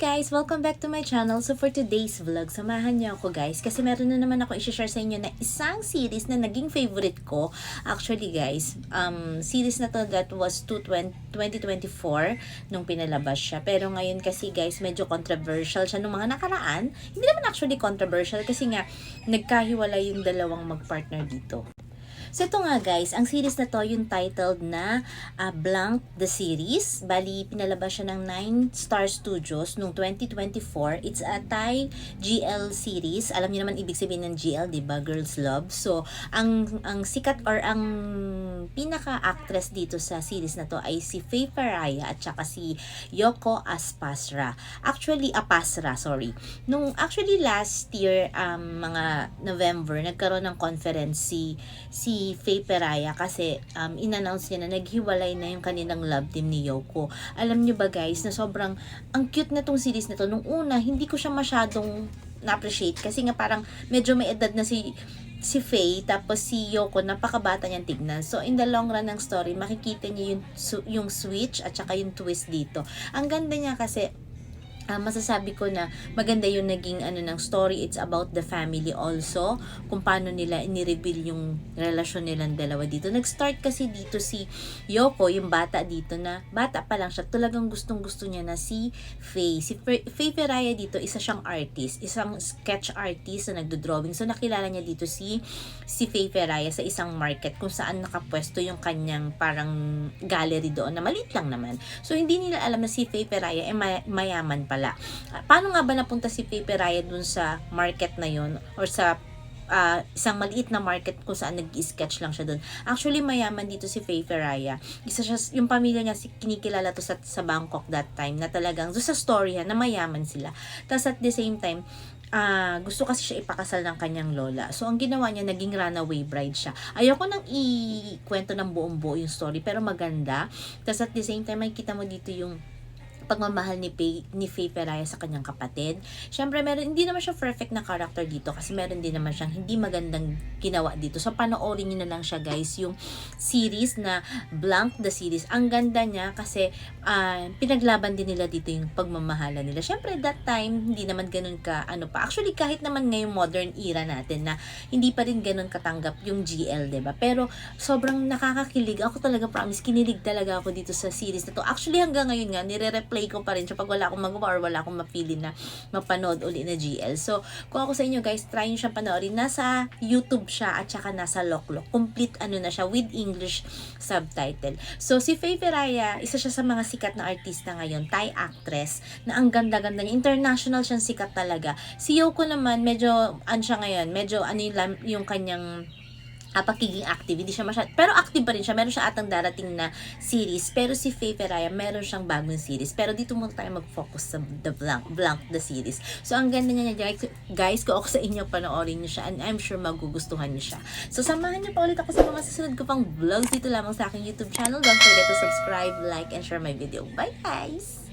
guys! Welcome back to my channel. So for today's vlog, samahan niyo ako guys kasi meron na naman ako i-share sa inyo na isang series na naging favorite ko. Actually guys, series na to that was 2024 nung pinalabas siya. Pero ngayon kasi guys, medyo controversial siya nung mga nakaraan. Hindi naman actually controversial kasi nga nagkahiwalay yung dalawang magpartner dito. So ito nga guys, ang series na to yung titled na Blank the Series. Bali, pinalabas siya ng 9 Star Studios noong 2024. It's a Thai GL series. Alam niyo naman ibig sabihin ng GL, diba? Girls Love. So, ang sikat or ang pinaka-actress dito sa series na to ay si Faye Faraya at saka si Yoko Apasra. Nung actually last year, mga November, nagkaroon ng conference si Faye Faraya kasi in-announce niya na naghiwalay na yung kanilang love team ni Yoko. Alam niyo ba guys, na sobrang ang cute na tong series na to. Nung una, hindi ko siya masyadong na-appreciate kasi nga parang medyo may edad na si Faye, tapos si Yoko, napakabata niyang tignan. So, in the long run ng story, makikita niyo yung switch at saka yung twist dito. Ang ganda niya kasi, masasabi ko na maganda yung naging ng story. It's about the family also, kung paano nila ini-reveal yung relasyon nilang dalawa dito. Nag-start kasi dito si Yoko, yung bata dito, na bata pa lang siya, talagang gustong-gusto niya na si Faye. Si Faye Faraya dito, isa siyang artist, isang sketch artist na nagdo-drawing. So nakilala niya dito si Faye Faraya sa isang market kung saan nakapwesto yung kanyang parang gallery doon na maliit lang naman. So hindi nila alam na si Faye Faraya mayaman pala. Paano nga ba napunta si Faye Faraya dun sa market na yun or sa isang maliit na market kung saan nag-sketch lang siya dun? Actually, mayaman dito si Faye Faraya. Isa siya, yung pamilya niya, kinikilala to sa Bangkok that time, na talagang, doon sa story na mayaman sila. Tapos at the same time, gusto kasi siya ipakasal ng kanyang lola. So, ang ginawa niya, naging runaway bride siya. Ayoko nang ikwento ng buong-buo yung story, pero maganda. Tapos at the same time, makikita mo dito yung pagmamahal ni Faye Faraya sa kanyang kapatid. Syempre, hindi naman siya perfect na character dito kasi meron din naman siyang hindi magandang ginawa dito. So, panoorin niyo na lang siya guys, yung series na Blank the Series. Ang ganda niya kasi pinaglaban din nila dito yung pagmamahala nila. Syempre, that time, hindi naman ganun ka, pa. Actually, kahit naman ngayong modern era natin na hindi pa rin ganun katanggap yung GL, diba? Pero, sobrang nakakakilig. Ako talaga, promise, kinilig talaga ako dito sa series na to. Actually, hanggang ngayon nga, nire-replay ko pa rin siya pag wala akong magawa or wala akong mapili na mapanood uli na GL. So, kung ako sa inyo guys, try nyo siyang panoorin. Nasa YouTube siya at saka nasa Loklok. Complete na siya with English subtitle. So, si Faye Faraya, isa siya sa mga sikat na artista ngayon, Thai actress, na ang ganda-ganda niya. International siyang sikat talaga. Si Yoko naman, medyo, siya ngayon, medyo yung kanyang pagiging active, hindi siya pero active pa rin siya, meron siya atang darating na series, pero si Faye Faraya, meron siyang bagong series, pero dito muna tayo mag-focus sa Blank the Series. So, ang ganda niya guys, kung ako sa inyo, panoorin niyo siya, and I'm sure magugustuhan niyo siya. So, samahan niyo pa ulit ako sa mga susunod ko pang vlogs dito lamang sa aking YouTube channel. Don't forget to subscribe, like, and share my video. Bye guys!